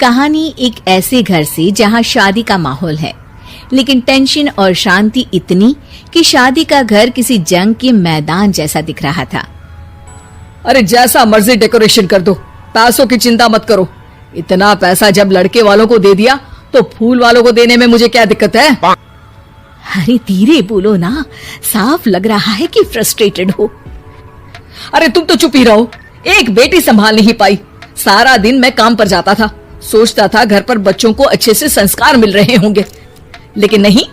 कहानी एक ऐसे घर से जहां शादी का माहौल है, लेकिन टेंशन और शांति इतनी कि शादी का घर किसी जंग के मैदान जैसा दिख रहा था। अरे जैसा मर्जी डेकोरेशन कर दो, पैसों की चिंता मत करो। इतना पैसा जब लड़के वालों को दे दिया तो फूल वालों को देने में मुझे क्या दिक्कत है? अरे धीरे बोलो ना, साफ लग रहा है कि फ्रस्ट्रेटेड हो। अरे तुम तो चुप ही रहो, एक बेटी संभाल नहीं पाई। सारा दिन मैं काम पर जाता था, सोचता था घर पर बच्चों को अच्छे से संस्कार मिल रहे होंगे, लेकिन नहीं,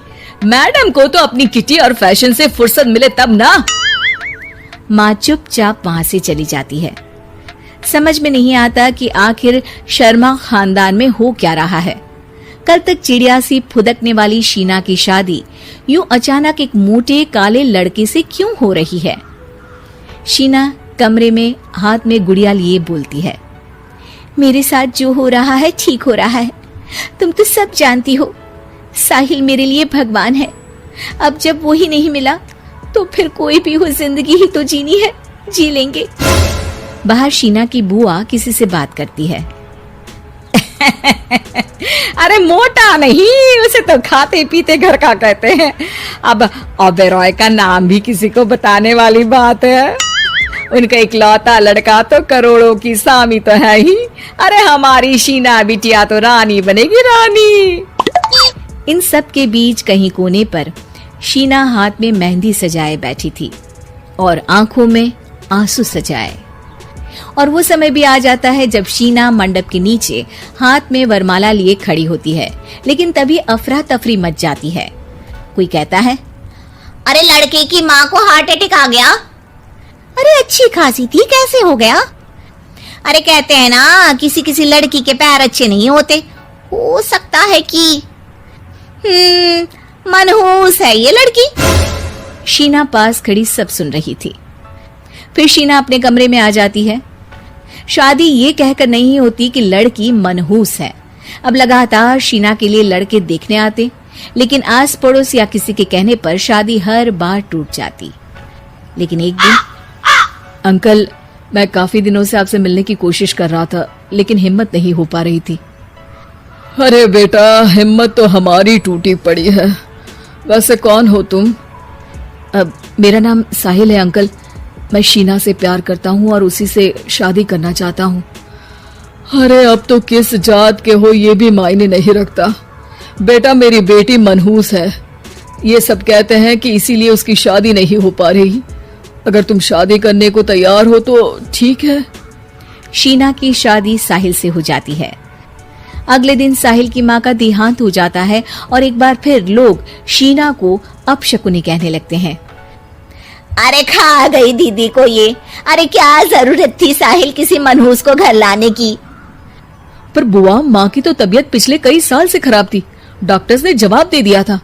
मैडम को तो अपनी किटी और फैशन से फुर्सत मिले तब ना। माँ चुपचाप वहां से चली जाती है। समझ में नहीं आता कि आखिर शर्मा खानदान में हो क्या रहा है। कल तक चिड़िया सी फुदकने वाली शीना की शादी यूं अचानक एक मोटे काले लड़के से क्यों हो रही है? शीना कमरे में हाथ में गुड़िया लिए बोलती है, मेरे साथ जो हो रहा है ठीक हो रहा है। तुम तो सब जानती हो, साहिल मेरे लिए भगवान है। अब जब वो ही नहीं मिला तो फिर कोई भी हो, जिंदगी ही तो जीनी है, जी लेंगे। बाहर शीना की बुआ किसी से बात करती है। अरे मोटा नहीं, उसे तो खाते पीते घर का कहते हैं। अब ओबेरॉय का नाम भी किसी को बताने वाली बात है। उनका इकलौता लड़का तो करोड़ों की सामी तो है ही। अरे हमारी शीना बिटिया तो रानी बनेगी, रानी। इन सब के बीच कहीं कोने पर शीना हाथ में मेहंदी सजाए बैठी थी और आंखों में आंसू सजाए। और वो समय भी आ जाता है जब शीना मंडप के नीचे हाथ में वरमाला लिए खड़ी होती है, लेकिन तभी अफरा तफरी मच जाती है। कोई कहता है, अरे लड़के की माँ को हार्ट अटैक आ गया। अरे अच्छी खासी थी, कैसे हो गया? अरे कहते हैं ना, किसी किसी लड़की के पैर अच्छे नहीं होते, हो सकता है कि मनहूस है ये लड़की। शीना पास खड़ी सब सुन रही थी। फिर शीना अपने कमरे में आ जाती है। शादी ये कहकर नहीं होती कि लड़की मनहूस है। अब लगातार शीना के लिए लड़के देखने आते, लेकिन आस पड़ोस या किसी के कहने पर शादी हर बार टूट जाती। लेकिन एक दिन, अंकल, मैं काफी दिनों से आपसे मिलने की कोशिश कर रहा था, लेकिन हिम्मत नहीं हो पा रही थी। अरे बेटा, हिम्मत तो हमारी टूटी पड़ी है। वैसे कौन हो तुम? मेरा नाम साहिल है अंकल। मैं शीना से प्यार करता हूँ और उसी से शादी करना चाहता हूँ। अरे अब तो किस जात के हो ये भी मायने नहीं रखता। बेटा, मेरी बेटी मनहूस है, ये सब कहते हैं कि इसीलिए उसकी शादी नहीं हो पा रही। अगर तुम शादी करने को तैयार हो तो ठीक है। शीना की शादी साहिल से हो जाती है। अगले दिन साहिल की माँ का देहांत हो जाता है और एक बार फिर लोग शीना को अपशकुनी कहने लगते हैं। अरे खा गई दीदी को ये। अरे क्या जरूरत थी साहिल किसी मनहूस को घर लाने की? पर बुआ, माँ की तो तबीयत पिछले कई साल से खराब थी। डॉक्टर्स ने जवाब दे दिया था।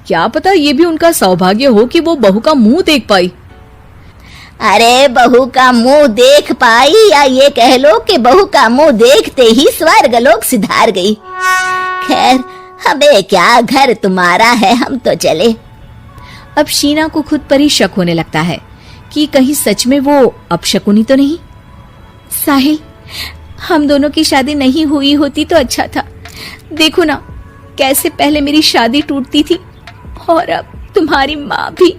क्या पता ये भी उनका सौभाग्य हो कि वो बहू का मुंह देख पाई। अरे बहू का मुंह देख पाई, या ये कह लो कि बहू का मुंह देखते ही स्वर्ग लोक सिधार गई। खैर, हमें क्या, घर तुम्हारा है, हम तो चले। अब शीना को खुद पर ही शक होने लगता है कि कहीं सच में वो अपशकुनी तो नहीं। साहिल, हम दोनों की शादी नहीं हुई होती तो अच्छा था। देखो ना, कैसे पहले मेरी शादी टूटती थी और अब तुम्हारी माँ भी।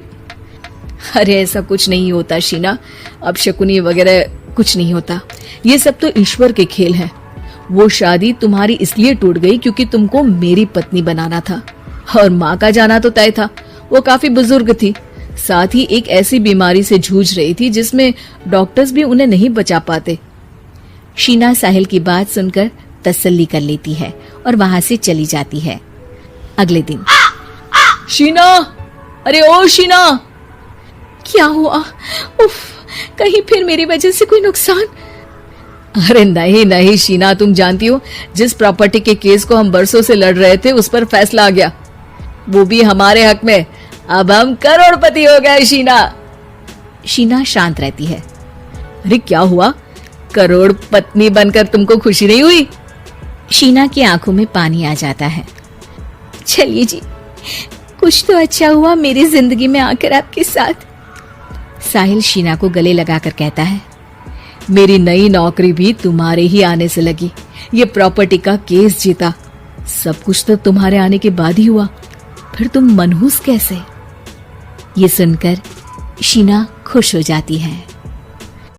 अरे ऐसा कुछ नहीं होता शीना, अपशकुनी वगैरह कुछ नहीं होता। ये सब तो ईश्वर के खेल हैं। वो शादी तुम्हारी इसलिए टूट गई क्योंकि तुमको मेरी पत्नी बनाना था, और माँ का जाना तो तय था। वो काफी बुजुर्ग थी, साथ ही एक ऐसी बीमारी से जूझ रही थी जिसमें डॉक्टर्स भी उन्हें नहीं बचा पाते। शीना साहिल की बात सुनकर तसल्ली कर लेती है और वहां से चली जाती है। अगले दिन, शीना, अरे ओ शीना। क्या हुआ? उफ, कहीं फिर मेरी वजह से कोई नुकसान? अरे नहीं नहीं शीना, तुम जानती हो, जिस प्रॉपर्टी के केस को हम बरसों से लड़ रहे थे उस पर फैसला आ गया, वो भी हमारे हक में। अब हम करोड़पति हो गए शीना। शीना शांत रहती है। अरे क्या हुआ? करोड़ पत्नी बनकर तुमको खुशी नहीं हुई? शीना की आंखों में पानी आ जाता है। चलिए जी, कुछ तो अच्छा हुआ मेरी जिंदगी में आकर आपके साथ। साहिल शीना को गले लगाकर कहता है, मेरी नई नौकरी भी तुम्हारे ही आने से लगी। ये प्रॉपर्टी का केस जीता। सब कुछ तो तुम्हारे आने के बाद ही हुआ, फिर तुम मनहूस कैसे? ये सुनकर शीना खुश हो जाती है।